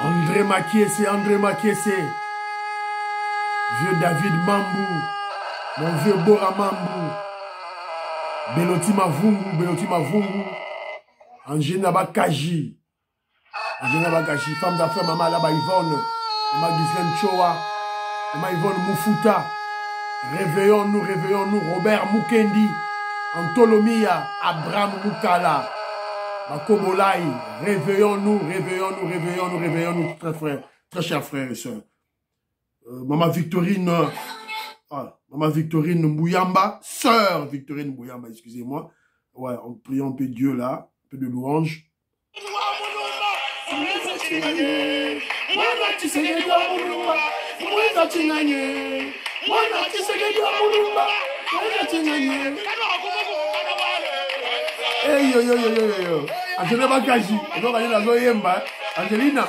André Makiese. Vieux David Mambou. Mon vieux Bora Mambou. Beloti Mavungu. Angena Bakaji. Femme d'affaires, maman Alaba Yvonne. Maman Ghislaine Choa. Maman Yvonne Moufuta. Réveillons-nous. Robert Mukendi. Antolomia. Abraham Mukala. Makobolai. Réveillons-nous, très chers frères et sœurs. Maman Victorine Mbouyamba, sœur Victorine Mbouyamba, excusez-moi. Ouais, on prie un peu Dieu là, un peu de louange. Hey yo. Angela Bakaji, Angelina,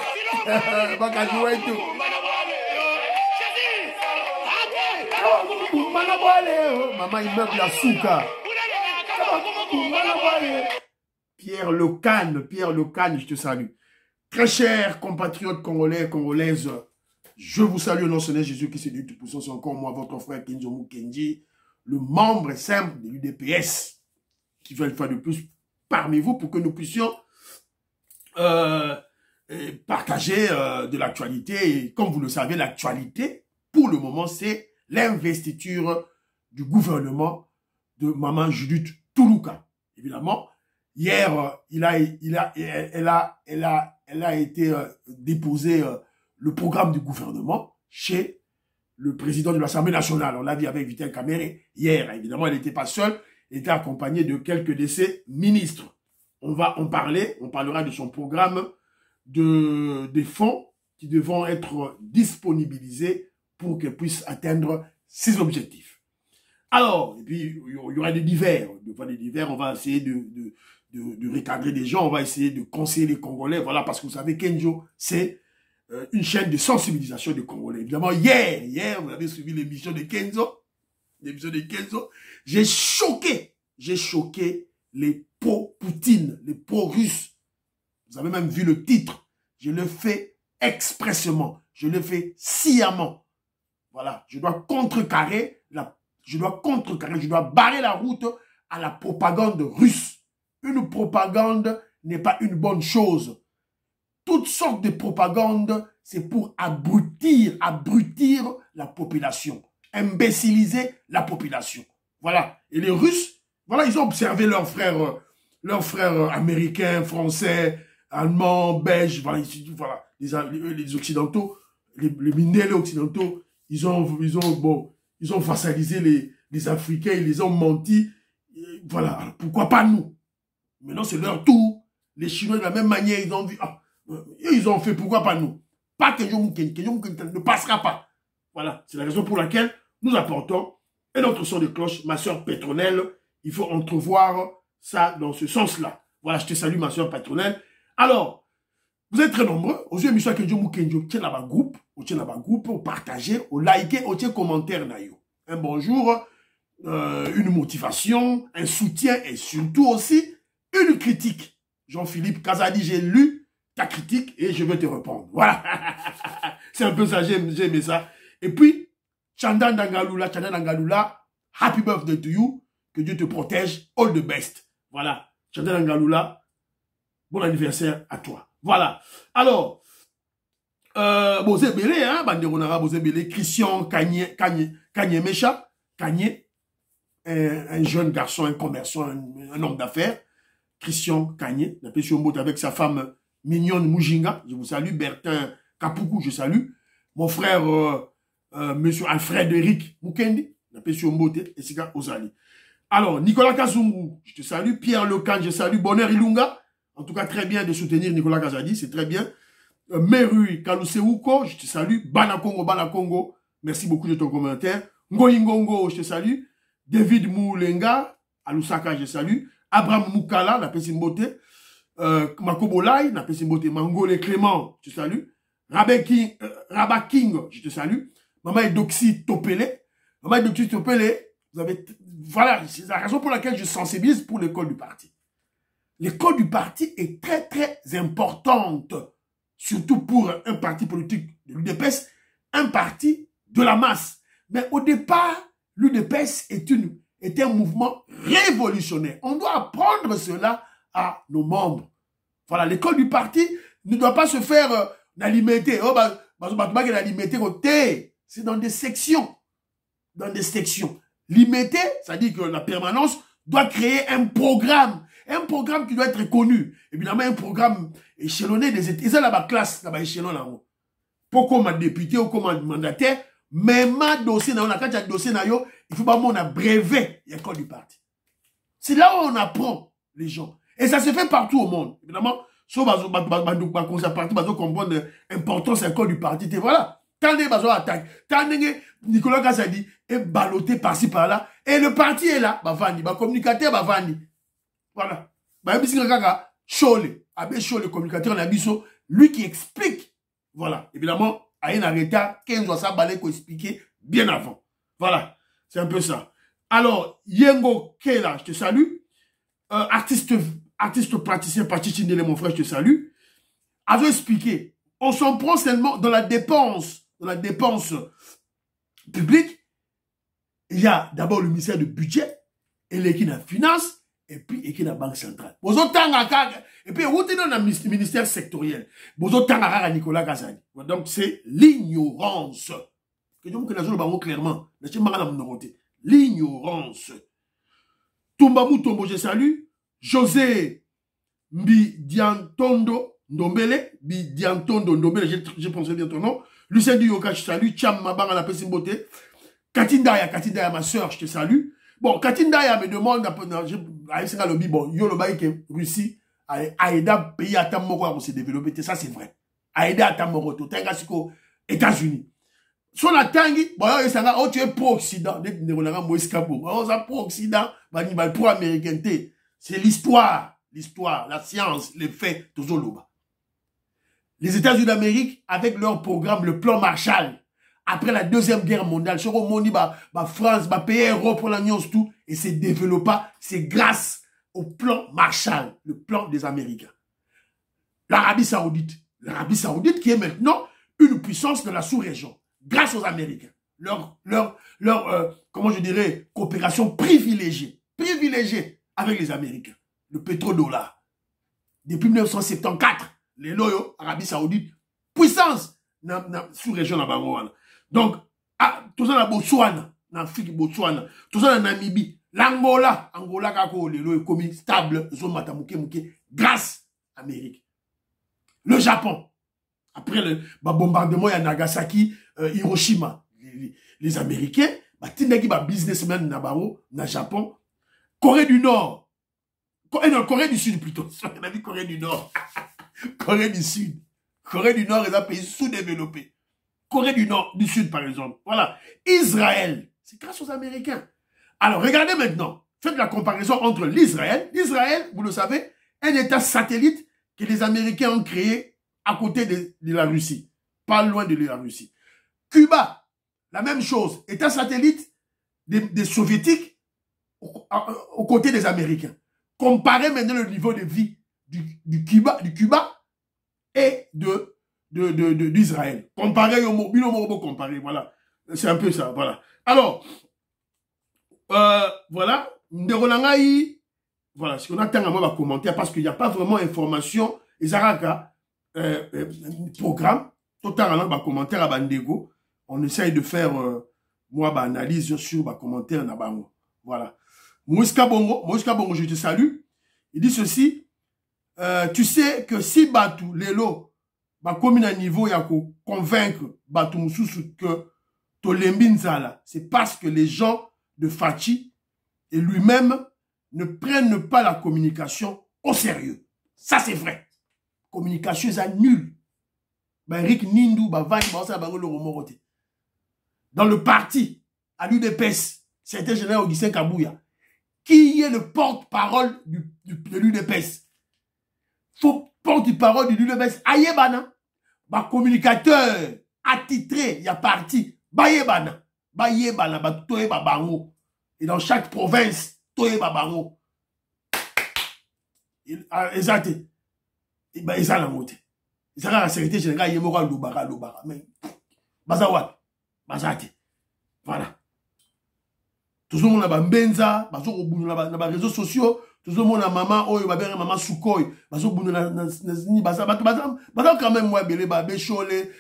Bakaji Waitu. Maman immeuble la souka. Pierre Lecane, je te salue. Très chers compatriotes congolais, congolaises, je vous salue au nom de Seigneur Jésus qui s'est dit tout puissant. C'est encore moi, votre frère Kenzo Mukendi, le membre simple de l'UDPS, qui veut une fois de plus parmi vous pour que nous puissions partager de l'actualité. Et comme vous le savez, l'actualité, pour le moment, c'est l'investiture du gouvernement de Maman Judith Toulouka. Évidemment, hier, elle a été déposé le programme du gouvernement chez le président de l'Assemblée nationale. On l'a dit avec Vital Kamere hier. Évidemment, elle n'était pas seule. Elle était accompagnée de quelques de ses ministres. On va en parler. On parlera de son programme des fonds qui devront être disponibilisés pour qu'elle puisse atteindre ses objectifs. Alors, et puis, il y aura des divers. On va essayer de recadrer des gens. On va essayer de conseiller les Congolais. Voilà, parce que vous savez, Kenzo, c'est une chaîne de sensibilisation des Congolais. Évidemment, hier, vous avez suivi l'émission de Kenzo. J'ai choqué les pro-Poutine, les pro-Russes. Vous avez même vu le titre. Je le fais expressément. Je le fais sciemment. Voilà. Je dois contrecarrer, je dois barrer la route à la propagande russe. Une propagande n'est pas une bonne chose. Toutes sortes de propagande, c'est pour abrutir la population. Imbéciliser la population. Voilà. Et les Russes, voilà, ils ont observé leurs frères américains, français, allemands, belges, voilà, les Occidentaux, les mineurs occidentaux, ils ont vassalisé les Africains, ils les ont menti. Et voilà. Alors, pourquoi pas nous? Maintenant, c'est leur tour. Les Chinois, de la même manière, ils ont vu, ils ont fait, pourquoi pas nous? Pas Kenzo Mukendi ne passera pas. Voilà. C'est la raison pour laquelle nous apportons et notre son de cloche, ma soeur Pétronelle. Il faut entrevoir ça dans ce sens-là. Voilà, je te salue, ma soeur Pétronelle. Alors, vous êtes très nombreux. Aux yeux de M. Kenzo Mukendi, on tient là-bas groupe, on partage, on like, on tient commentaire. Un bonjour, une motivation, un soutien et surtout aussi une critique. Jean-Philippe Kazadi, j'ai lu ta critique et je vais te répondre. Voilà. C'est un peu ça, j'ai aimé ça. Et puis, Chanda Nangaloula, happy birthday to you. Que Dieu te protège. All the best. Voilà. Chanda Nangaloula, bon anniversaire à toi. Voilà. Alors, Bosé Belé, hein, Banderonara Bosé Belé, Christian Kanye Mecha, Kanye, un jeune garçon, un commerçant, un homme d'affaires. Christian Kanye, avec sa femme mignonne Mujinga, je vous salue. Bertin Kapoukou, je salue. Mon frère, monsieur Alfred Eric Mukendi, et Sika Ozali. Alors, Nicolas Kazungu, je te salue. Pierre Lecane, je salue. Bonheur Ilunga, en tout cas, très bien de soutenir Nicolas Kazadi, c'est très bien. Meru Kaluseuko, je te salue. Bana Congo, merci beaucoup de ton commentaire. Ngoingongo, je te salue. David Moulenga, à Lusaka, je salue. Abraham Mukala, la Pessimbote. Makobolai, la Pessimbote. Mangole Clément, je te salue. Rabat King, je te salue. Maman Edoxy Topele. Maman Edoxy Topele, vous avez, voilà, c'est la raison pour laquelle je sensibilise pour l'école du parti. L'école du parti est très, très importante. surtout pour un parti politique de l'UDPS, un parti de la masse. Mais au départ, l'UDPS est un mouvement révolutionnaire. On doit apprendre cela à nos membres. Voilà, l'école du parti ne doit pas se faire alimenter. Oh, c'est dans des sections. Dans des sections. Limité, c'est-à-dire que la permanence doit créer un programme. Un programme qui doit être connu. Évidemment, un programme échelonné des États. Ils ont la classe, là-bas, échelon là. Pour comme député ou comme mandataire, même dossier, quand il y a dossier, il faut pas qu'on a brevet l'école du parti. C'est là où on apprend les gens. Et ça se fait partout au monde. Évidemment, si on va comprendre l'importance de l'école du parti, voilà. Quand les gens attaquent, quand Nicolas Kassadi est ballotté par-ci par-là, et le parti est là, le communicateur va vendre. Voilà. Le communicateur, lui qui explique. Voilà. Évidemment, à un arrêtat, 15 doit s'aballer pour expliquer bien avant. Voilà. C'est un peu ça. Alors, Yengo Kela, je te salue. Artiste praticien, Pachichinele, mon frère, je te salue. Avez expliqué. On s'en prend seulement dans la dépense publique. Il y a d'abord le ministère du budget, et l'équipe de la finance, et puis l'équipe de la banque centrale. Et puis, vous êtes dans le ministère sectoriel. Vous êtes dans Nicolas Kassadi. Donc, c'est l'ignorance. Que je vous clairement. L'ignorance. Tumba Mutombo, je salue. José Mbidiantondo Ndombele. Mbidiantondo Ndombele, je pense bien ton nom. Lucien Duyoka, je salue. Cham Mabanga, la Pessimboté. Katindaya, ma soeur, je te salue. Bon, Katindaya me demande, bon, Yolobaï que Russie a aidé un pays à Tamoko à se développer. Ça, c'est vrai. A aidé à Tamoko, tout aux États-Unis. Son atangi, bon, oh, tu es pro-Occident. Oh, ça pro-Occident, pro-américain. C'est l'histoire, la science, les faits, tout ça. Les États-Unis d'Amérique, avec leur programme, le plan Marshall, après la Deuxième Guerre mondiale, sur le monde, France, pays Europe, l'Alliance, tout, et c'est développé, c'est grâce au plan Marshall, le plan des Américains. L'Arabie Saoudite qui est maintenant une puissance de la sous-région, grâce aux Américains. Leur comment je dirais, coopération privilégiée avec les Américains. Le pétrodollar. Depuis 1974, les loyaux, Arabie Saoudite, puissance sous-région de Bangoana. Donc, tout ça dans Botswana, dans l'Afrique, Botswana, tout ça dans Namibie, l'Angola, kako, les loyaux commis stable, zone matamuke, grâce à l'Amérique. Le Japon, après le bombardement à Nagasaki, Hiroshima, les Américains, tindaki businessmen na Japon, Corée du Nord, Corée du Sud plutôt, on a dit Corée du Nord, Corée du Sud, Corée du Nord est un pays sous-développé, Corée du Nord, du Sud par exemple, voilà, Israël, c'est grâce aux Américains. Alors regardez maintenant, faites la comparaison entre l'Israël, vous le savez, un État satellite que les Américains ont créé à côté de la Russie, pas loin de la Russie. Cuba, la même chose, État satellite des Soviétiques aux côtés des Américains. Comparez maintenant le niveau de vie du Cuba et d'Israël. Comparez, voilà. C'est un peu ça, voilà. Alors, voilà. Voilà, ce qu'on attend à moi va commenter parce qu'il n'y a pas vraiment information. Izaraka, programme, tout à l'heure, commentaire à Bandego. On essaye de faire, moi, analyse sur commentaire à Bango. Voilà. Moïska Bongo, je te salue. Il dit ceci. Tu sais que si Batu, Lelo, comme à niveau, il y a convaincre Batu Moussoussou que Tolembinzala, c'est parce que les gens de Fachi et lui-même ne prennent pas la communication au sérieux. Ça, c'est vrai. Communication, c'est nul. Rick Nindou, dans le parti, à l'UDPS, c'était général Augustin Kabouya, qui est le porte-parole de l'UDPS. Faut porte-parole de l'UDPS. Ayebana, communicateur attitré, il y a parti. Bayebana, toye babango. Et dans chaque province, toye babango. Exact. Ils ont la montée. ça la sécurité générale, il y a l'obara. Mais, bazawat, bazate. Voilà. Tout le monde a benza, na ba réseaux sociaux, tout le monde a maman, oh, maman Soukoy, quand même, moi, belé, bécholé,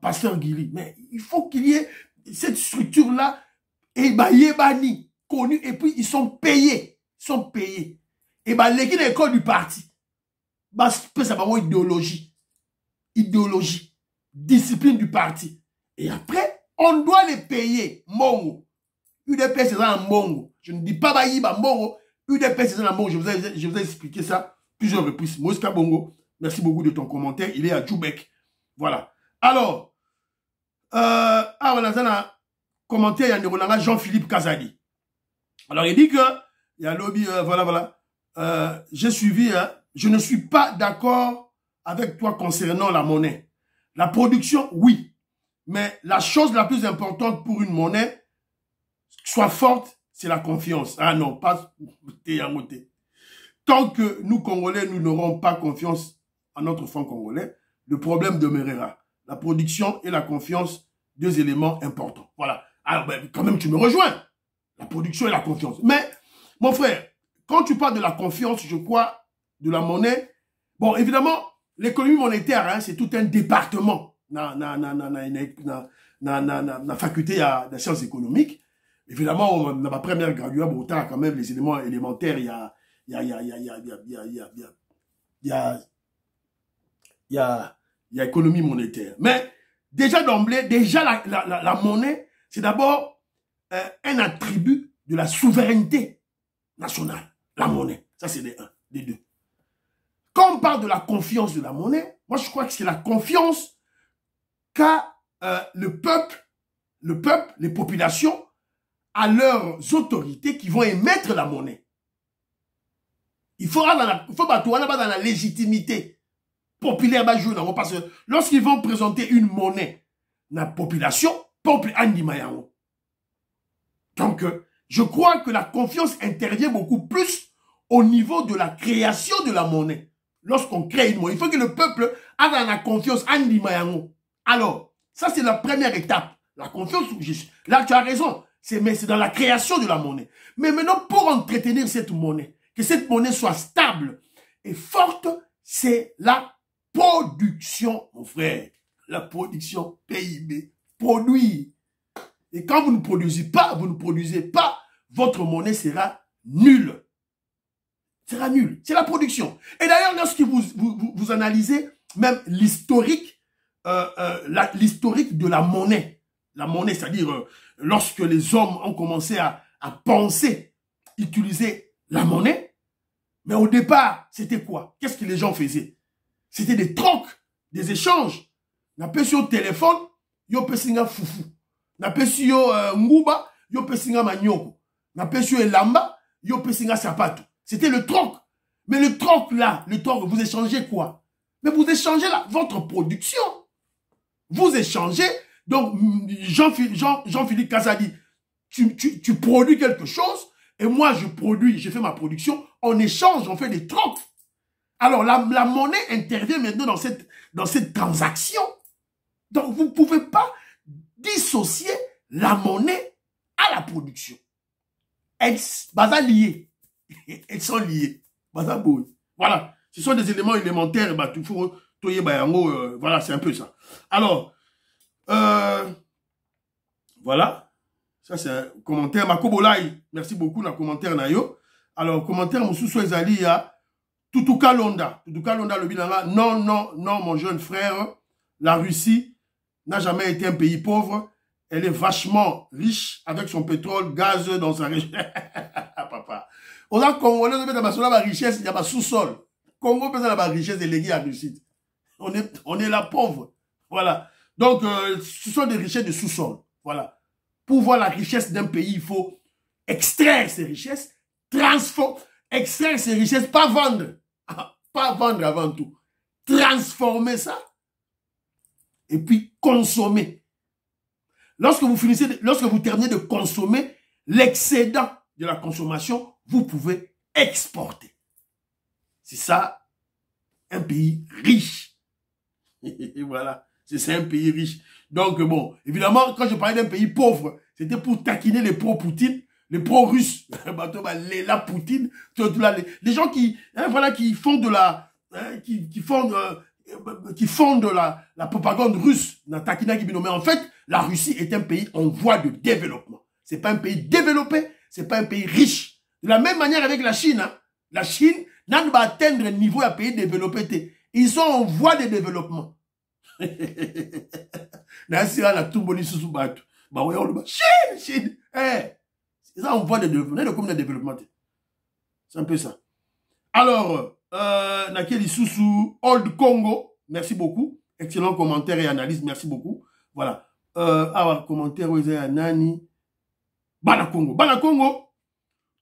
pasteur Guiri. Mais il faut qu'il y ait cette structure-là, et yébani, connue, et puis ils sont payés. Ils sont payés. Et l'équipe de l'école du parti, ça va idéologie. Idéologie. Discipline du parti. Et après, on doit les payer. Mongo. UDP, c'est un mongo. Je ne dis pas Baïba mongo. UDP, c'est un mongo. Je vous ai expliqué ça plusieurs reprises. Moïse Bongo, merci beaucoup de ton commentaire. Il est à Djoubek. Voilà. Alors, voilà, dans un commentaire, il y a Jean-Philippe Kazadi. Alors, il dit que, il y a lobby, voilà. J'ai suivi, je ne suis pas d'accord avec toi concernant la monnaie. La production, oui. Mais la chose la plus importante pour une monnaie, soit forte, c'est la confiance. Ah non, pas tant que nous, Congolais, nous n'aurons pas confiance en notre franc congolais, le problème demeurera. La production et la confiance, deux éléments importants. Voilà. Alors, ben, quand même, tu me rejoins. La production et la confiance. Mais, mon frère, quand tu parles de la confiance, je crois, de la monnaie, bon, évidemment, l'économie monétaire, hein, c'est tout un département dans la faculté de sciences économiques. Évidemment, dans ma première graduée, bon, t'as quand même les éléments élémentaires, il y a économie monétaire. Mais déjà d'emblée, la monnaie, c'est d'abord un attribut de la souveraineté nationale. La monnaie, ça c'est des deux. Quand on parle de la confiance de la monnaie, moi je crois que c'est la confiance qu'a le peuple, les populations, à leurs autorités qui vont émettre la monnaie. Il faut dans la légitimité populaire, parce que lorsqu'ils vont présenter une monnaie, la population, peuple andimayango. Donc, je crois que la confiance intervient beaucoup plus au niveau de la création de la monnaie. Lorsqu'on crée une monnaie, il faut que le peuple ait dans la confiance andimayango. Alors, ça c'est la première étape. La confiance, là tu as raison. Mais c'est dans la création de la monnaie. Mais maintenant, pour entretenir cette monnaie, que cette monnaie soit stable et forte, c'est la production, mon frère. La production PIB. Produire. Et quand vous ne produisez pas, votre monnaie sera nulle. Sera nulle. C'est la production. Et d'ailleurs, lorsque vous analysez même l'historique, l'historique de la monnaie, c'est-à-dire lorsque les hommes ont commencé à penser, utiliser la monnaie, mais au départ, c'était quoi? Qu'est-ce que les gens faisaient? C'était des trocs, des échanges. N'a pas sur téléphone, yo pesinga foufou. N'a pas sur nguba, yo pesinga manioko. N'a pas sur elamba, yo pesinga sapato. C'était le troc. Mais le troc là, vous échangez quoi? Mais vous échangez là, votre production. Vous échangez. Donc, Jean-Philippe Kazadi, tu produis quelque chose, et moi, je fais ma production, on échange, on fait des trocs. Alors, la monnaie intervient maintenant dans cette transaction. Donc, vous ne pouvez pas dissocier la monnaie à la production. Elles sont liées. Elles sont liées. Voilà. Ce sont des éléments élémentaires. Voilà, c'est un peu ça. Alors, voilà. Ça, c'est un commentaire. Makobolai, merci beaucoup, le commentaire Nayo. Alors, commentaire, Moussousso Ezali, à Tutuka Londa. Tutuka Londa, le bilan. Non, mon jeune frère. La Russie n'a jamais été un pays pauvre. Elle est vachement riche avec son pétrole, gaz dans sa région. Papa. On a Congolais, on a la richesse, il y a pas sous-sol. Congo, peut la richesse est léguée à la Russie. On est la pauvre. Voilà. Donc, ce sont des richesses de sous-sol. Voilà. Pour voir la richesse d'un pays, il faut extraire ces richesses, extraire ces richesses, pas vendre. Pas vendre avant tout. Transformer ça. Et puis consommer. Lorsque vous terminez de consommer, l'excédent de la consommation, vous pouvez exporter. C'est ça, un pays riche. Et voilà, c'est un pays riche. Donc bon, évidemment, quand je parlais d'un pays pauvre, c'était pour taquiner les pro-Poutine, les pro-russes, la Poutine, les gens qui, hein, voilà, qui font de la, hein, qui font de la propagande russe, mais en fait, la Russie est un pays en voie de développement. C'est pas un pays développé, c'est pas un pays riche. De la même manière avec la Chine, hein. La Chine n'a pas atteindre un niveau à pays développé. Ils sont en voie de développement. Chine. Ils sont en voie de développement. C'est un peu ça. Alors, Nakeli Soussou, Old Congo, merci beaucoup. Excellent commentaire et analyse, merci beaucoup. Voilà. Commentaire, Nani. Bana Congo.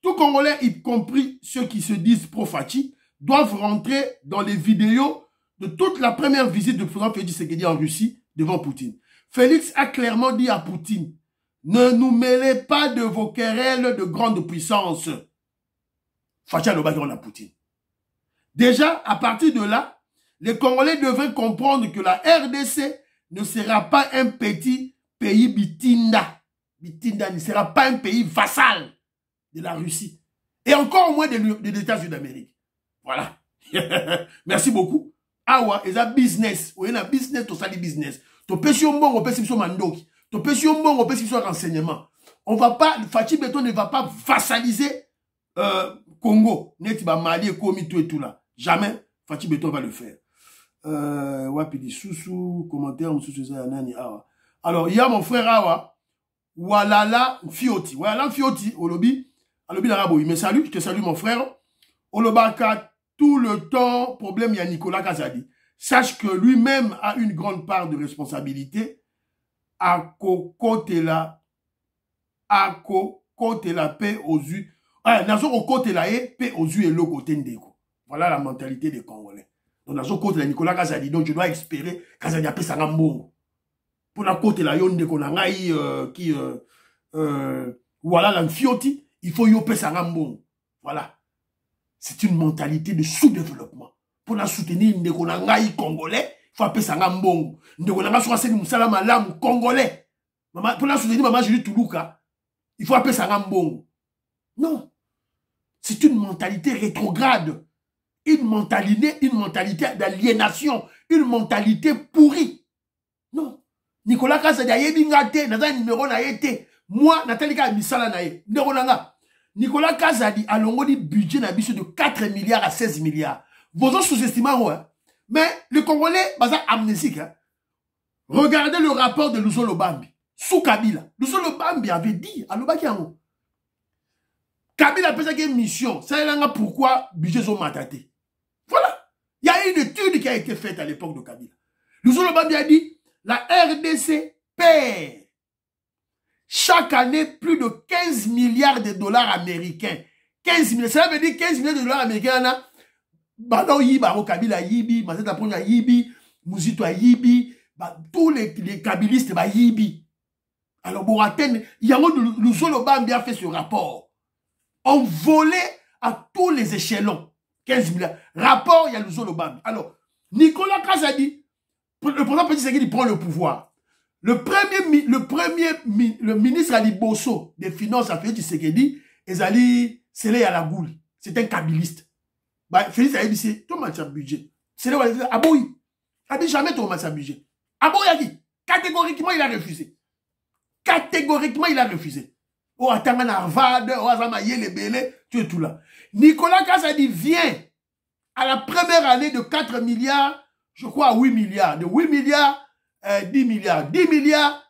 Tout Congolais, y compris ceux qui se disent pro-Fachi, doivent rentrer dans les vidéos de toute la première visite du président Félix Tshisekedi en Russie devant Poutine. Félix a clairement dit à Poutine, ne nous mêlez pas de vos querelles de grande puissance. Fachi a le baguette à Poutine. Déjà, à partir de là, les Congolais devraient comprendre que la RDC ne sera pas un petit pays bitinda. Bitinda ne sera pas un pays vassal de la Russie. Et encore moins des États-Unis d'Amérique. Voilà. Merci beaucoup. Awa, et ça business. Oui, a business, to sali business. To pession bon, on peut s'y mandoki. To pession bon, on peut s'y renseignement. On va pas, Fachi Beton ne va pas vassaliser Congo. Net ba Mali et Komi tout et tout là. Jamais Fachi Beton va le faire. Wapidi Soussou, commentaire, Soussou Nani Awa. Alors, il y a mon frère Awa, Walala Fioti. Walala Fioti, au lobby l'arabe, mais salut, je te salue mon frère. Olobaka, tout le temps, problème, il y a Nicolas Kazadi. Sache que lui-même a une grande part de responsabilité à côté la paix aux yeux. Nazo côté la paix aux yeux et le côté ndeko. Voilà la mentalité des Congolais. Donc nazo côté la Nicolas Kazadi, donc je dois espérer Kazadi a paix sa ngambongo. Pour la côté la yon ndeko na ngai qui voilà la Fioti. Il faut yoper sa ngambongo. Voilà. C'est une mentalité de sous-développement. Pour la soutenir, ndeko na ngai congolais, il faut appeler sa ngambongo. Ndeko na ngai soit seni musala malamu congolais. Pour la soutenir, maman Julie Toulouka, il faut appeler sa ngambongo. Non. C'est une mentalité rétrograde. Une mentalité d'aliénation. Une mentalité pourrie. Non. Nicolas Kazadi a yebi ngate, naza numéro na yete. Moi, Nathalie Ka misala na ye. Ndeko na nga. Nicolas Kazadi a longo di budget na biso de 4 milliards à 16 milliards. Vous en sous-estimez, hein? Mais le Congolais, baza amnésique, hein? Regardez le rapport de Luso Lobambi. Sous Kabila. Luso Lobambi avait dit à Lobakiango. Kabila a fait une mission. Ça y est, pourquoi budget sont matatés. Voilà. Il y a une étude qui a été faite à l'époque de Kabila. Luso Lobambi a dit, la RDC perd chaque année plus de 15 milliards de dollars américains. 15 milliards. Ça veut dire 15 milliards de dollars américains. Bado Yiba, Kabila Yibi, Mazeta Ponya Yibi, Mouzito Yibi, tous les kabilistes Yibi. Alors, pour atteindre, il y a le Zolo Bambi a fait ce rapport. On volait à tous les échelons. 15 milliards. Rapport, il y a le Zolo Bambi. Alors, Nicolas Kazadi, le président Petit Tshisekedi prend le pouvoir. Le ministre Ali Bosso des Finances a fait Tshisekedi, Ezali Sele Yalagouli. C'est un kabiliste. Félix a dit, c'est ton match à budget. Sele Yalagouli, Aboui. Il a dit jamais ton match à budget. Aboui a dit, catégoriquement, il a refusé. Catégoriquement, il a refusé. Oh, attends, Harvard, oh, Azama Yelebele, tu es tout là. Nicolas Kazadi vient à la première année de 4 milliards, je crois à 8 milliards. De 8 milliards, 10 milliards. 10 milliards,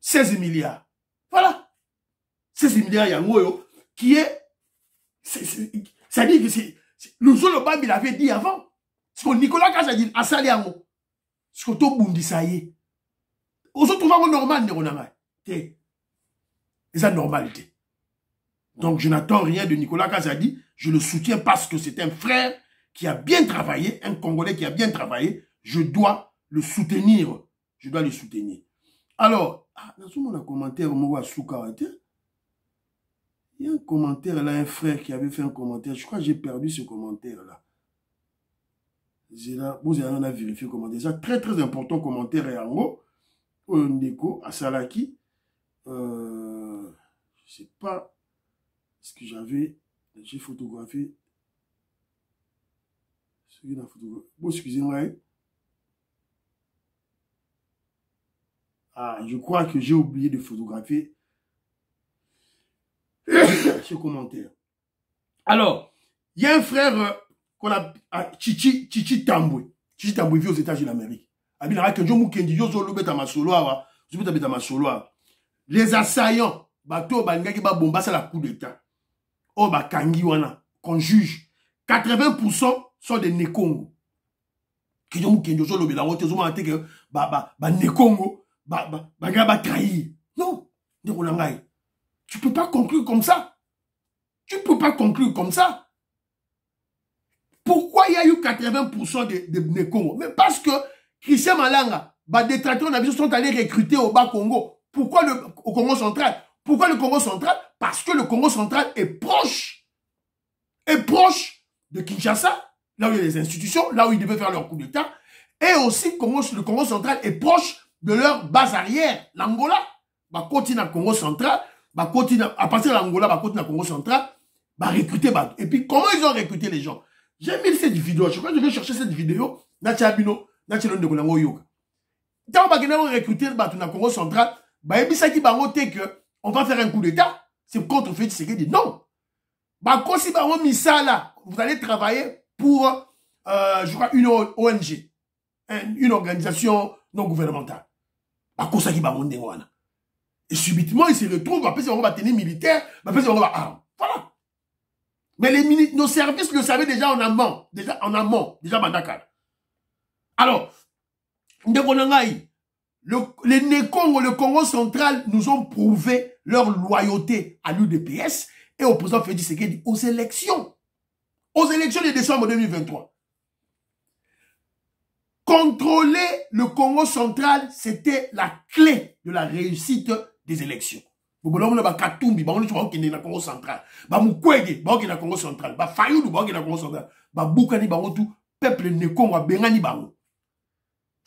16 milliards. Voilà. 16 milliards, il y a un mot qui est... Ça dit que c'est... Le Zolo Bambi il avait dit avant. Parce que Nicolas Kazadi a salé un mot. Parce que tout bundi ça y est. Aux autres, on va normal. C'est la normalité. Donc, je n'attends rien de Nicolas Kazadi. Je le soutiens parce que c'est un frère qui a bien travaillé, un Congolais qui a bien travaillé. Je dois le soutenir. Je dois le soutenir. Alors, dans mon commentaire, il y a un commentaire là, un frère qui avait fait un commentaire. Je crois que j'ai perdu ce commentaire là. Vous avez vérifié comment déjà. Très très important commentaire et en haut. Ndeko, Asalaki. Je sais pas ce que j'ai photographié. Bon, excusez-moi. Ah, je crois que j'ai oublié de photographier ce commentaire. Alors, il y a un frère qu'on a Chichi Tambwe. Chichi Tambwe vit aux États-Unis d'Amérique. Les assaillants, bateau bangaki ba bomba ça la coup d'état. Oh ba kangi wana qu'on juge 80% sont des Nekongo. Qui ont kenjo so lobela wote zo mate que ba Nekongo ba trahir. Non, tu peux pas conclure comme ça. Tu peux pas conclure comme ça. Pourquoi il y a eu 80% de Nekongo? Mais parce que Christian Malanga, des détracteurs sont allés recruter au Bas-Congo. Pourquoi au Congo central? Pourquoi le Congo central? Parce que le Congo central est proche de Kinshasa, là où il y a les institutions, là où ils devaient faire leur coup d'État. Et aussi, le Congo central est proche de leur base arrière, l'Angola. Bah, continue à Congo central, bah, continue à partir de l'Angola, bah, continue à Congo central, bah, recruter, bah. Et puis, comment ils ont recruté les gens? J'ai mis cette vidéo, je crois que je vais chercher cette vidéo, Natchabino, Natchalon de Konango Yoka. Tant que nous recruter, bah, tout dans Congo central, bah, et puis, ça qui va monter que, on va faire un coup d'État, c'est contre Félix Tshisekedi. Non. Bah, quand si, bah, on mis ça là, vous allez travailler pour, je crois, une ONG, une organisation non gouvernementale. Bah, quand ça qui va monter, voilà. Et subitement, ils se retrouvent, après, on va tenir militaire, après, on va arme. Voilà. Mais nos services le savaient déjà en amont, déjà Bandakal. Alors, les Nekongo, le Congo central, nous ont prouvé leur loyauté à l'UDPS et au président Félix Tshisekedi aux élections de décembre 2023. Contrôler le Congo central, c'était la clé de la réussite des élections. Vous voyez, Katumbi, le Congo central, Mukwege, le Congo central, Fayulu, le Congo central, Boukani, peuple Nekongo, Bengani,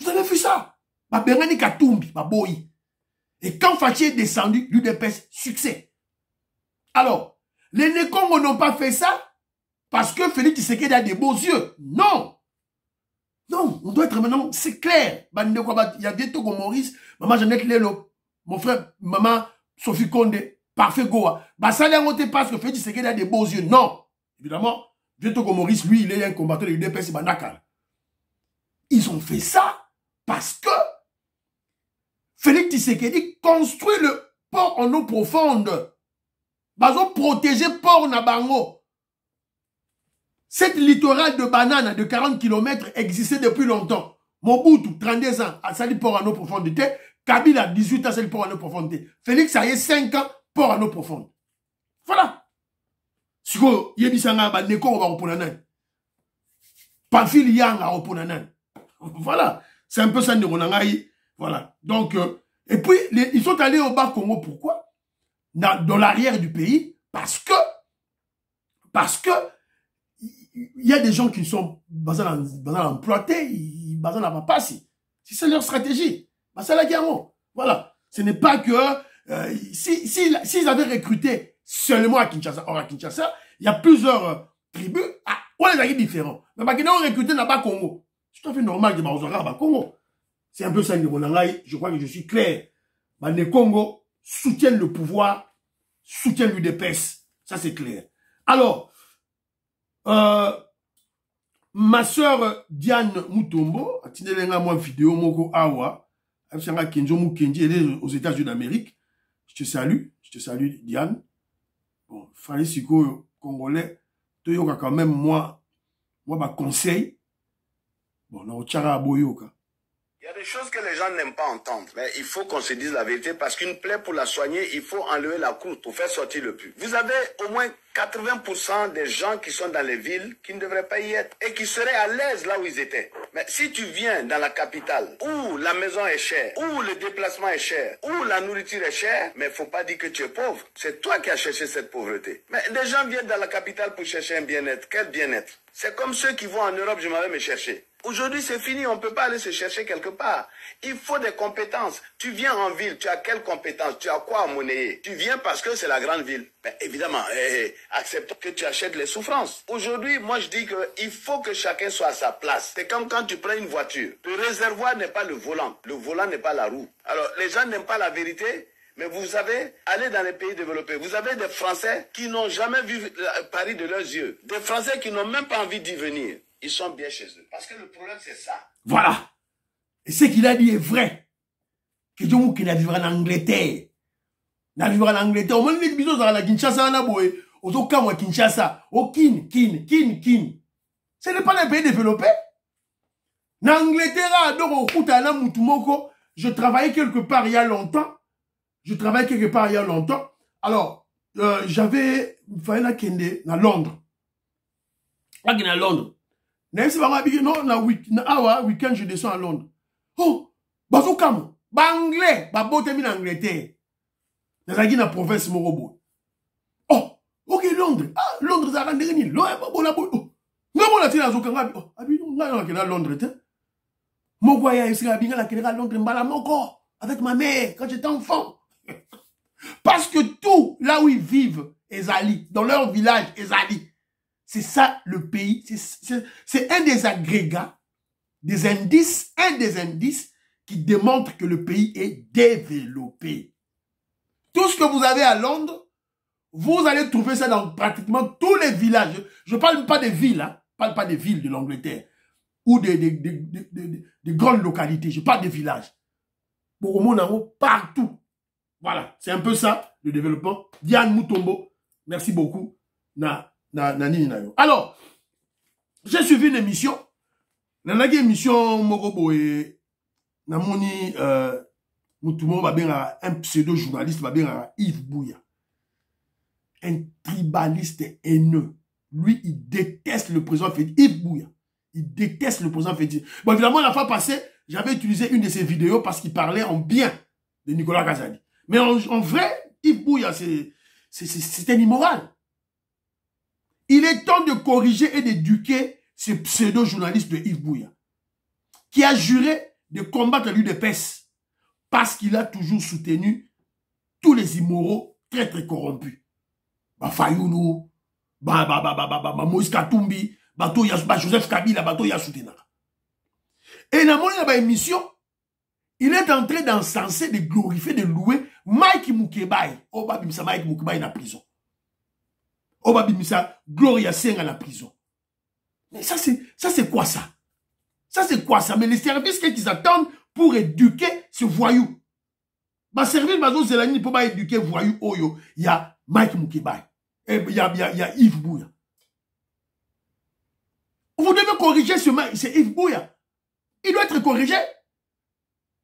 vous avez vu ça? Bengani Katumbi, Boyi. Et quand Fachi est descendu, l'UDPS, succès. Alors, les Nekongo n'ont pas fait ça parce que Félix Tshisekedi a des beaux yeux. Non. Non, on doit être maintenant, c'est clair. Il y a des Togo Maurice, maman Jeannette Lelo, mon frère, maman Sophie Konde, parfait Goa. Ça n'a pas parce que Félix Tshisekedi a des beaux yeux. Non. Évidemment, Vieux Togo Maurice, lui, il est un combattant de l'UDPS, Bandakal. Ils ont fait ça parce que Félix Tshisekedi construit le port en eau profonde. Ils ont protégé le port Nabango. Cette littoral de banane de 40 km existait depuis longtemps. Mobutu, 32 ans, a sali port en eau profondité. Kabila, 18 ans, sali port en eau profondité. Félix, ça y est, 5 ans, port en eau profonde. Voilà. Si vous avez dit ça, vous avez dit ça, Pamphile Yang a reponanan. Voilà. C'est un peu ça, voilà. Donc, et puis, ils sont allés au Bas-Congo. Pourquoi? Dans l'arrière du pays. Parce que, il y a des gens qui sont basés dans l'emploi-té, basés dans la passe. C'est leur stratégie. C'est la guerre. Voilà. Ce n'est pas que, s'ils avaient recruté seulement à Kinshasa, or à Kinshasa, il y a plusieurs tribus, on les a dit différents. Mais ils ont recruté dans le Congo. C'est tout à fait normal que les gens Congo. C'est un peu ça, je crois que je suis clair. Les Congo soutiennent le pouvoir, soutiennent l'UDPS. Ça, c'est clair. Alors, ma soeur Diane Mutombo a tenu une vidéo moko awa. Elle est aux États-Unis d'Amérique. Je te salue Diane. Bon, Fallait Siko Congolais, tu yoka quand même moi conseil. Bon, là au Tchara Boyoka. Il y a des choses que les gens n'aiment pas entendre. Mais il faut qu'on se dise la vérité parce qu'une plaie, pour la soigner, il faut enlever la croûte pour faire sortir le pus. Vous avez au moins 80% des gens qui sont dans les villes qui ne devraient pas y être et qui seraient à l'aise là où ils étaient. Mais si tu viens dans la capitale où la maison est chère, où le déplacement est cher, où la nourriture est chère, mais il ne faut pas dire que tu es pauvre. C'est toi qui as cherché cette pauvreté. Mais des gens viennent dans la capitale pour chercher un bien-être. Quel bien-être? C'est comme ceux qui vont en Europe, je m'avais me chercher. Aujourd'hui, c'est fini, on ne peut pas aller se chercher quelque part. Il faut des compétences. Tu viens en ville, tu as quelles compétences? Tu as quoi à monnayer? Tu viens parce que c'est la grande ville. Ben, évidemment, accepte que tu achètes les souffrances. Aujourd'hui, moi je dis qu'il faut que chacun soit à sa place. C'est comme quand tu prends une voiture. Le réservoir n'est pas le volant n'est pas la roue. Alors, les gens n'aiment pas la vérité. Mais vous savez, allez dans les pays développés. Vous avez des Français qui n'ont jamais vu Paris de leurs yeux. Des Français qui n'ont même pas envie d'y venir. Ils sont bien chez eux. Parce que le problème, c'est ça. Voilà. Et ce qu'il a dit est vrai. Que Dieu qu'il a vivre en Angleterre. Il a vivre en Angleterre. On m'a dit que dans la Kinshasa, on a beau. Au Kamwa Kinshasa. Au Kin. Ce n'est pas les pays développés. En Angleterre, donc au Koutana Moutoumoko, je travaillais quelque part il y a longtemps. Alors, j'avais, il fallait la kende, à Londres. Là, à Londres. Week-end, je descends à Londres. Oh, bazo kamo, anglais, bote mi en Angleterre. Dans la province Morobo. Oh, ok, Londres. Ah, Londres, ça rend rien. Londres, mon voyage, Londres, avec ma mère, quand j'étais enfant. Parce que tout, là où ils vivent, Ezali, dans leur village, Ezali, c'est ça le pays, c'est un des agrégats, un des indices qui démontre que le pays est développé. Tout ce que vous avez à Londres, vous allez trouver ça dans pratiquement tous les villages. Je ne parle pas des villes, hein, je ne parle pas des villes de l'Angleterre ou des grandes localités, je parle des villages. Pour mon amour, partout. Voilà, c'est un peu ça, le développement. Diane Moutombo, merci beaucoup. Alors, j'ai suivi une émission. Dans émission Morobo et Namoni Moutombo, un pseudo-journaliste, Yves Bouya. Un tribaliste haineux. Lui, il déteste le président Fedi. Yves Bouya. Il déteste le président Fedi. Bon, évidemment, la fois passée, j'avais utilisé une de ses vidéos parce qu'il parlait en bien de Nicolas Kazadi. Mais en vrai, Yves Bouya, c'est un immoral. Il est temps de corriger et d'éduquer ce pseudo-journaliste de Yves Bouya, qui a juré de combattre l'UDPS parce qu'il a toujours soutenu tous les immoraux très très corrompus. Fayoulou, Moïse Katumbi, Joseph Kabila, Soutenara. Et dans mon émission, il est en train d'encenser, de glorifier, de louer Mike Moukebaye. Obabimisa Mike Moukebaye na prison. Obabimisa Gloria Senga na prison. Mais ça c'est quoi ça? Ça c'est quoi ça? Mais les services qu'ils attendent pour éduquer ce voyou. Ma service bazo zelani pour éduquer voyou oyo, il y a Mike Moukebaye. Et il y a Yves Bouya. Vous devez corriger ce Mike, c'est Yves Bouya. Il doit être corrigé.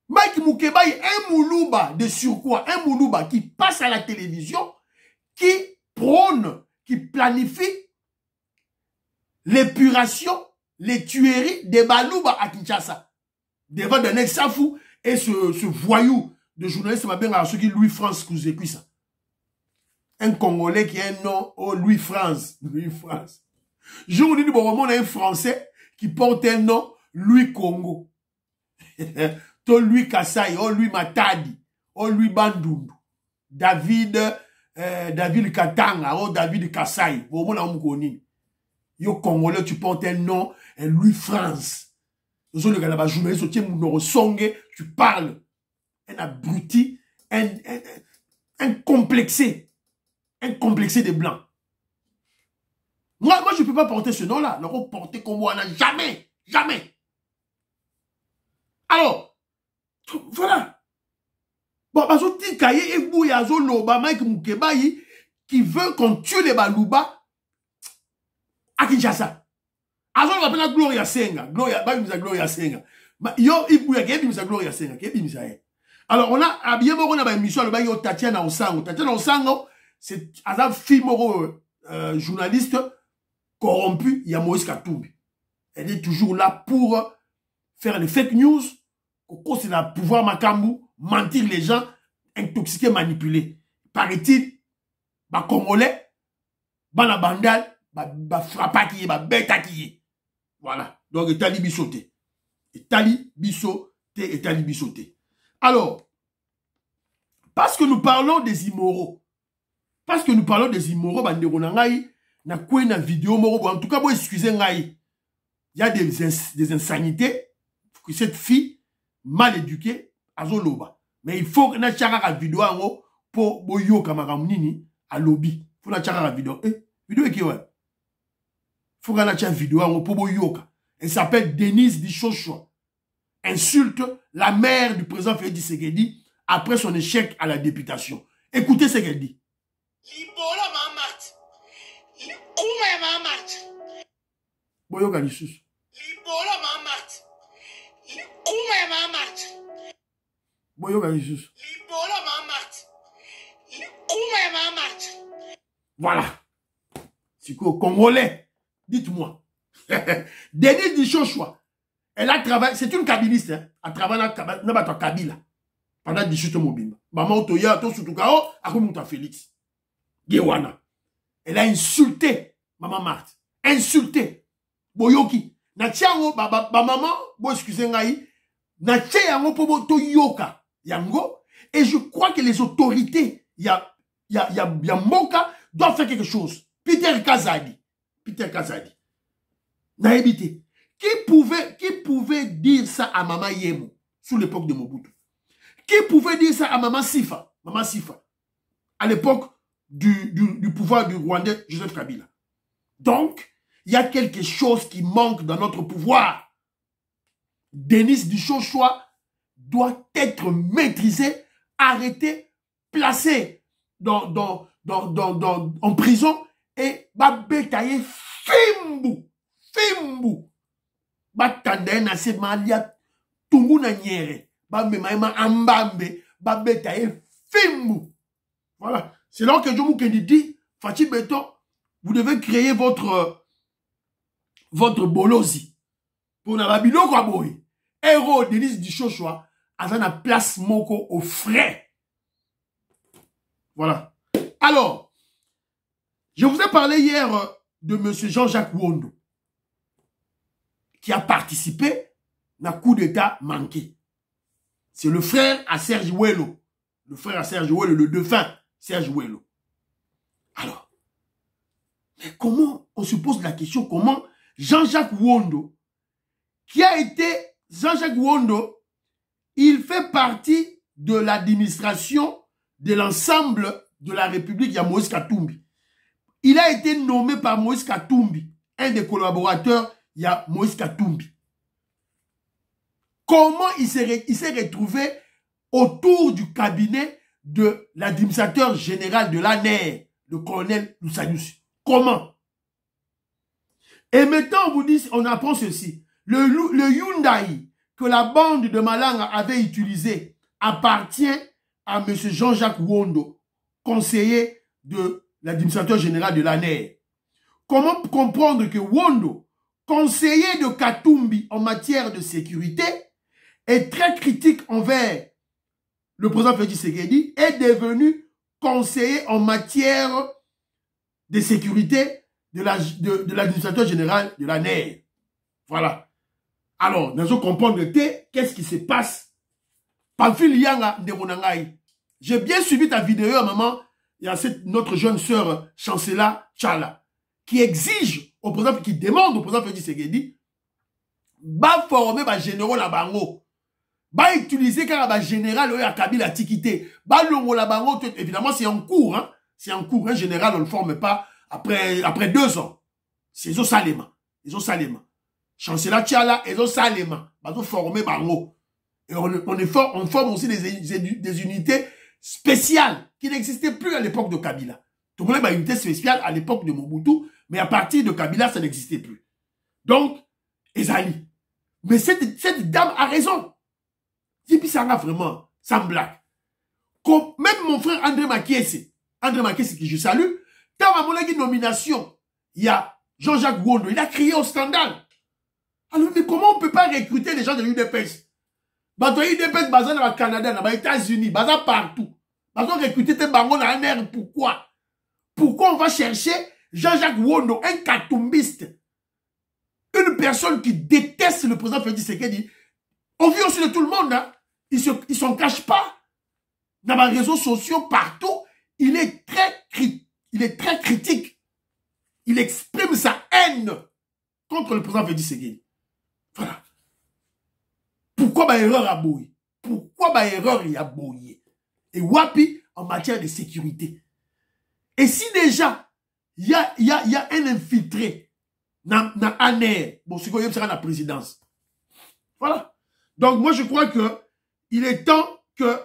Mike Moukebaye, un Moulouba de surcroît, un Moulouba qui passe à la télévision, qui prône, qui planifie l'épuration, les tueries des Balouba à Kinshasa. Devant Daniel Safou et ce voyou de journaliste Louis-France Kouzékuissa. Un Congolais qui a un nom, Louis-France. Louis-France. Je vous dis, on a un Français qui porte un nom, Louis-Congo. To Louis Kassai, Louis Matadi, Louis Bandundu, David Katanga, David Kassai. Yo Congolais, tu portes un nom, Louis France. Tu parles. Un abruti, un complexé des Blancs. Moi, je ne peux pas porter ce nom-là. Le porter comme moi, jamais. Alors, voilà. Bon, parce que Mike Moukebaye qui veut qu'on tue les Balouba à Kinshasa. Alors, on va Gloria Senga. Gloria Senga. Yo, Gloria Senga. Alors, on a habillé une émission, Tatiana Osango. Tatiana Osango, c'est un film journaliste corrompu, il y a Moïse Katumbi. Elle est toujours là pour faire les fake news, c'est le pouvoir Makambu, mentir les gens, intoxiquer, manipuler. Paraît-il, Congolais, la bandale, frappa qui est, bêta qui est. Voilà. Donc, etali bisoté. Etali bisoté, etali bisoté. Alors, parce que nous parlons des immoraux, bandeko na ngai, na kwe na vidéo moro, en tout cas, bon, excusez ngai, il y a des insanités, que cette fille, mal éduquée, azoloba. Mais il faut que na chaka la vidéo ango, pour boyo kamaramnini, à lobby. Faut na chaka la vidéo. Vidéo qui ouais. Faut que na chaka la vidéo ango, pour boyo. Elle s'appelle Denise Dichochoa. Insulte la mère du président Félix Tshisekedi après son échec à la députation. Écoutez ce qu'elle dit. Libola mamat. Kuma mamat. Boyo Galisus. Libola mamat. Kuma mamat. Boyo Galisus. Libola mamat. Kuma mamat. Voilà. C'est quoi, Congolais? Dites-moi. Denise Dichochoa. Elle a travaillé, c'est une kabyliste, hein. Elle travaille dans Kabila. Pendant 18 Mobimba. Maman Otoya, Tosutukao, Akoumuta Félix. Gewana. Elle a insulté Maman Marthe. Insulté. Boyoki. Natchango, maman, bon, excusez ngai. Natchango, pobo toyoka. Yango. Et je crois que les autorités, ya Moka, doivent faire quelque chose. Peter Kazadi. Naébité. Qui pouvait dire ça à Maman Yemo sous l'époque de Mobutu? Qui pouvait dire ça à Maman Sifa? Maman Sifa. À l'époque du pouvoir du Rwandais Joseph Kabila. Donc, il y a quelque chose qui manque dans notre pouvoir. Denise Dichochoa doit être maîtrisé, arrêté, placé en prison et babetaye fimbu. Batanda na se malia tungu na nyere. Bamema ambambe. Babetaye fimbu. Voilà. C'est là que Jomo Kendi dit, Fachi Beton, vous devez créer votre bolosi. Pour na babilo kwa boy. Héros Denise Dichochoa, avant la place moko au frais. Voilà. Alors, je vous ai parlé hier de M. Jean-Jacques Wondo, qui a participé à un coup d'État manqué. C'est le frère à Serge Ouello. Le frère à Serge Ouello, le défunt Serge Ouello. Alors, mais comment, on se pose la question, comment Jean-Jacques Wondo, Jean-Jacques Wondo, il fait partie de l'administration de l'ensemble de la République, il y a Moïse Katumbi. Il a été nommé par Moïse Katumbi, un des collaborateurs, il y a Moïse Katumbi. Comment il s'est retrouvé autour du cabinet de l'administrateur général de l'ANER, le colonel Lusanus? Comment? Et maintenant, on apprend ceci. Le Hyundai que la bande de Malanga avait utilisé appartient à M. Jean-Jacques Wondo, conseiller de l'administrateur général de l'ANER. Comment comprendre que Wondo, conseiller de Katumbi en matière de sécurité, est très critique envers le président Félix Tshisekedi, est devenu conseiller en matière de sécurité de l'administrateur général de l'ANER. Voilà. Alors, nous allons comprendre qu'est-ce qui se passe. Pamphile Yanga Ndemonangai. J'ai bien suivi ta vidéo, maman. Il y a notre jeune sœur Chancela Tchala qui exige au président, qui demande au président Félix Tshisekedi ba former ba généraux la bango. Ba utiliser car ba général à Kabila Tikité. Ba longo la bango, évidemment c'est en cours, hein. C'est en cours. Un général, on ne le forme pas après 2 ans. C'est au Salema. Ils ont Salema. Chancela Tchala, ils ont Salema. Ba former bango. Et on forme aussi des unités spéciales qui n'existaient plus à l'époque de Kabila. Tout le monde a une unité spéciale à l'époque de Mobutu, mais à partir de Kabila, ça n'existait plus. Donc, Ezali. Mais cette dame a raison. Et puis ça a vraiment, sans blague. Même mon frère André Makiese que je salue, dans ma nomination, il y a Jean-Jacques Wondo, il a crié au scandale. Alors, mais comment on ne peut pas recruter les gens de l'UDPS? Bato UDPS, bazan dans le Canada, dans les États-Unis, bazan partout. Bazan recruter tes bango dans la mer, pourquoi? Pourquoi on va chercher Jean-Jacques Wondo, un katumbiste, une personne qui déteste le président Félix Tshisekedi, on vit aussi de tout le monde, hein. Il s'en cache pas. Dans les réseaux sociaux, partout, il est très critique. Il exprime sa haine contre le président Félix Tshisekedi. Voilà. Pourquoi ma erreur a bouillé? Pourquoi ma erreur y a bouillé? Et wapi en matière de sécurité. Et si déjà, il y a un infiltré dans ANR, bon, c'est quoi, il sera la présidence. Voilà. Donc, moi, je crois que il est temps que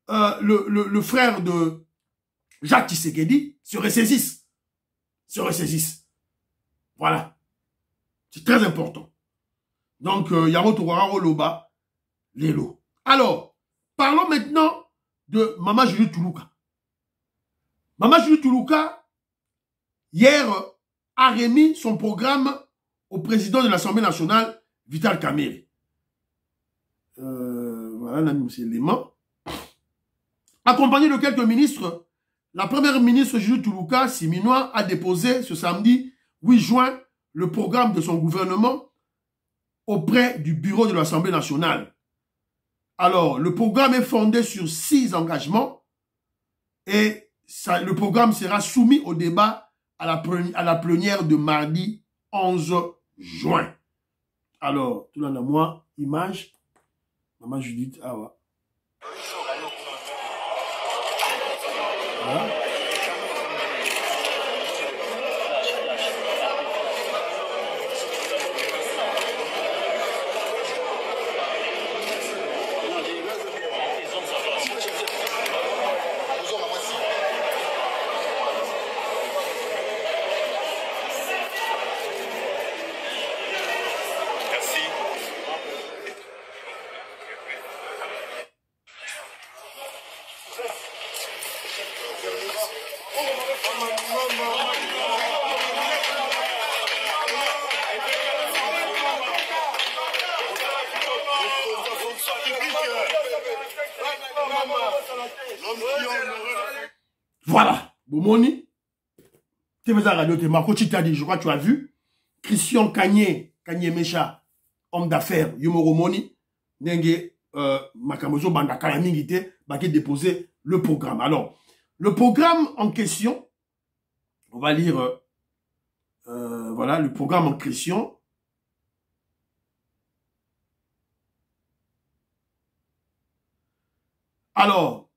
le frère de Jacques Tshisekedi se ressaisisse. Voilà. C'est très important. Donc, Yamoto Wararo Loba, Lelo. Alors, parlons maintenant de Mama Julie Toulouka. Mama Julie Toulouka, hier, a remis son programme au président de l'Assemblée nationale, Vital Kamerhe. Voilà, M. Léman. Accompagné de quelques ministres, la première ministre Julie Toulouka, Siminois, a déposé ce samedi 8 juin le programme de son gouvernement auprès du bureau de l'Assemblée nationale. Alors, le programme est fondé sur 6 engagements et le programme sera soumis au débat à la plénière de mardi 11 juin. Alors, tout le monde à moi, image, Maman Judith, ah ouais. Voilà. Voilà, Bomoni, je crois que tu as vu, Christian Kanye Mecha, homme d'affaires, Yomoromoni, Nenge, Makamozo Bandakaya Mingite, qui déposé le programme. Alors, le programme en question, on va lire, voilà, le programme en question. Alors,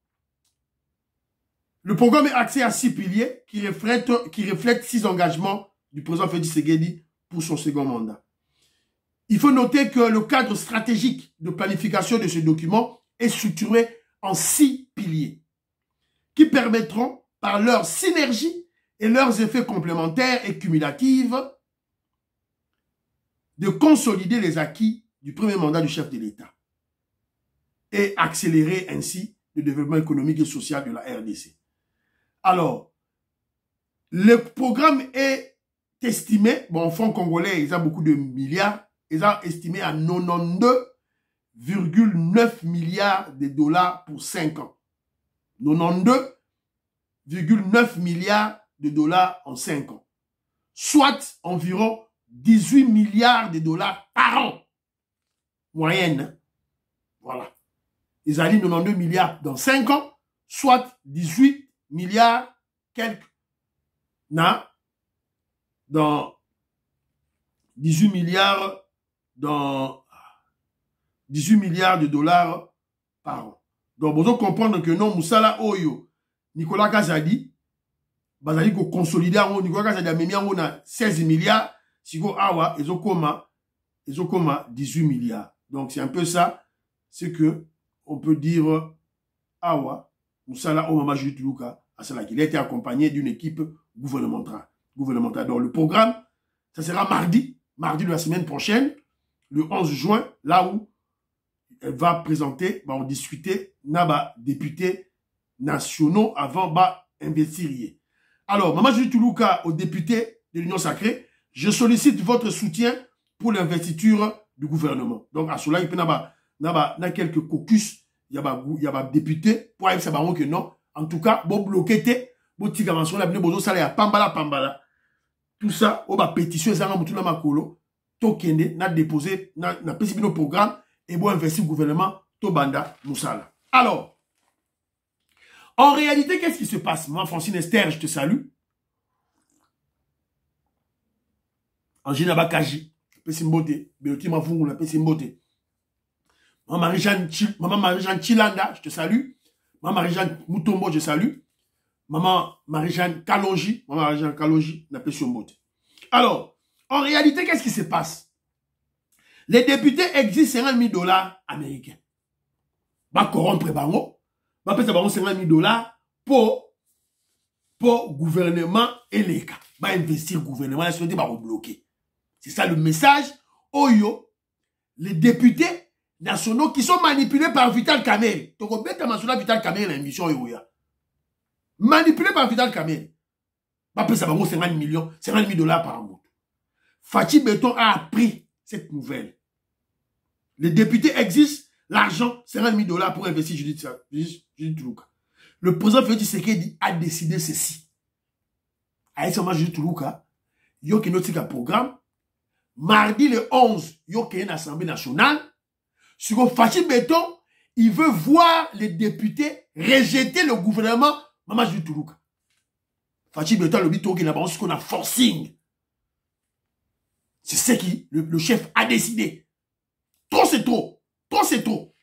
le programme est axé à 6 piliers qui reflètent 6 engagements du président Félix Tshisekedi pour son second mandat. Il faut noter que le cadre stratégique de planification de ce document est structuré en 6 piliers qui permettront, par leur synergie et leurs effets complémentaires et cumulatifs, de consolider les acquis du premier mandat du chef de l'État et accélérer ainsi le développement économique et social de la RDC. Alors, le programme est estimé, bon, en fonds congolais, ils ont beaucoup de milliards, ils ont estimé à 92,9 milliards de dollars pour 5 ans. 92,9 milliards de dollars en 5 ans. Soit environ 18 milliards de dollars par an. Moyenne. Voilà. Ils ont dit 92 milliards dans 5 ans, soit 18 milliards, quelques, dans 18 milliards, dans 18 milliards de dollars par an. Donc, vous devez comprendre que non, Moussala Oyo, Nicolas Kazadi, Bazali ko consolider en Nicolas Kazadi a mis en 16 milliards, si go awa, ils ont comme 18 milliards. Donc, c'est un peu ça, c'est que, on peut dire, awa, Moussala Omama Julie Toulouka, il a été accompagné d'une équipe gouvernementale. Donc le programme, ça sera mardi de la semaine prochaine, le 11 juin, là où elle va présenter, on va discuter, députés nationaux avant investir. Alors, Maman Julie Toulouka, aux députés de l'Union Sacrée, je sollicite votre soutien pour l'investiture du gouvernement. Donc, à cela, il peut y avoir quelques caucus. Il y a des députés pour aller savoir que non. En tout cas, bon bloqué, bon petit gamin, la pambala. Tout ça, on va pétition, ça va makolo. Tokende, n'a déposé, n'a pris nos programmes, et bon, investir le gouvernement, Tobanda, Moussala. Alors, en réalité, qu'est-ce qui se passe? Moi, Francine Esther, je te salue. Angina Bakaji, Pessimbote, Béoti Mafungou, la Pessimbote. Maman Marie-Jeanne Chilanda, je te salue. Maman Marie-Jeanne Moutombo, je salue. Maman Marie-Jeanne Kalonji, la Pessimbote. Alors, en réalité, qu'est-ce qui se passe? Les députés exigent 50 000 $ américains. Va corrompre Bango. Va payer 50 000 $ pour gouvernement et les cas. Va investir le gouvernement, la société va bloquer. C'est ça le message. Oyo, les députés nationaux qui sont manipulés par Vital Kamerhe. Donc, on peut mentionner Vital Kamerhe dans l'émission Yoya. Manipulés par Vital Kamerhe. Va payer 50 000 $ par mois. Fatih Beton a appris cette nouvelle. Les députés exigent l'argent, 50 000 $ pour investir Judith Tuluka. Le président Félix Tshisekedi a décidé ceci. A ce moment Judith Tuluka, il y a un programme. Mardi le 11, il y a une assemblée nationale. Sur Fatih Beton, il veut voir les députés rejeter le gouvernement Maman Judith Tuluka. Fatih Beton, le bito qui n'a pas ce qu'on a forcing. C'est ce qui le chef a décidé. Trop c'est trop. Trop c'est trop.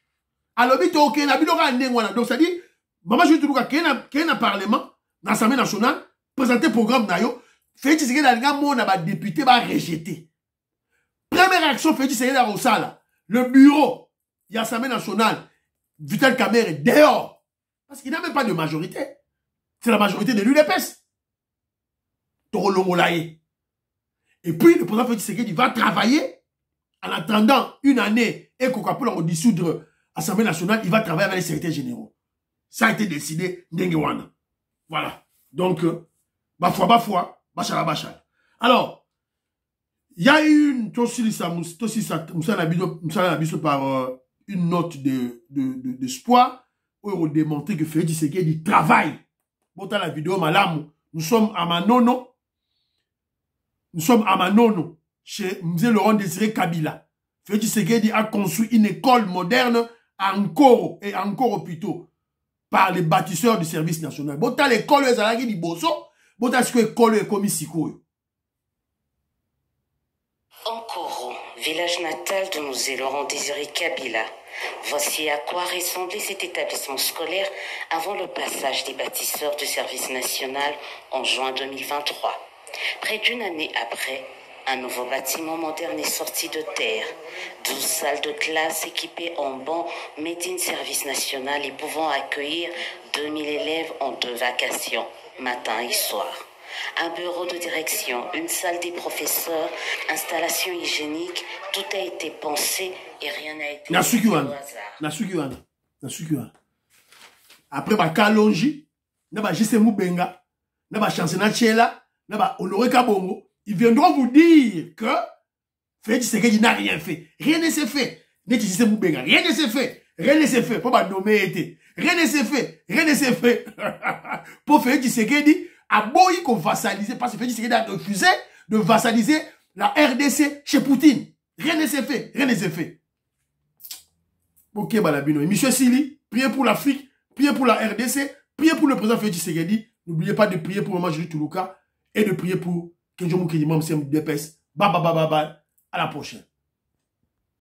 Alors, donc ça dit, Maman Judith Tuluka, qui est dans le Parlement, dans l'Assemblée nationale, présenter le programme Nayo, Félix Tshisekedi a député va rejeter. Première action, Félix Tshisekedi a Rosala. Le bureau de l'Assemblée nationale, Vital Kamerhe est dehors. Parce qu'il n'a même pas de majorité. C'est la majorité de l'UDPS. Toro Longolaye. Et puis, le président Félix Tshisekedi va travailler en attendant une année et qu'on pour dissoudre l'Assemblée nationale, il va travailler avec les secrétaires généraux. Ça a été décidé, Ndengewana. Voilà. Donc, bafwa, bachala. Alors, il y a une, par une note d'espoir, où on démontrer que Félix Tshisekedi travaille. Bon, dans la vidéo, madame, nous sommes à Manono. Nous sommes à Manono, chez M. Laurent Désiré Kabila. Félix Tshisekedi a construit une école moderne à Nkoro, et Nkoro plutôt, par les bâtisseurs du service national. Bon, t'as l'école, les alagis di boso, bon, t'as ce que l'école est commis sikoyo. Nkoro, village natal de M. Laurent Désiré Kabila. Voici à quoi ressemblait cet établissement scolaire avant le passage des bâtisseurs du service national en juin 2023. Près d'une année après, un nouveau bâtiment moderne est sorti de terre. 12 salles de classe équipées en bancs made in service national et pouvant accueillir 2000 élèves en 2 vacations, matin et soir. Un bureau de direction, une salle des professeurs, installation hygiénique, tout a été pensé et rien n'a été fait au hasard. Après, Kalonji, Jisemu Benga, Chancena Chela, Honoré Kabongo, ils viendront vous dire que Félix Tshisekedi n'a rien fait. Rien ne s'est fait. Rien ne s'est fait. Rien ne s'est fait. Pour pas nommer été. Rien ne s'est fait. Rien ne s'est fait. Pour Félix Tshisekedi, a boyi qu'on vassaliser, parce que Félix Tshisekedi a refusé de vassaliser la RDC chez Poutine. Rien ne s'est fait. Rien ne s'est fait. Ok, Balabino. Monsieur Sili, priez pour l'Afrique, priez pour la RDC, priez pour le président Félix Tshisekedi. N'oubliez pas de prier pour Maman Judith Tuluka et de prier pour Kenjo Moukedi Mamsem Depes. Bye. À la prochaine.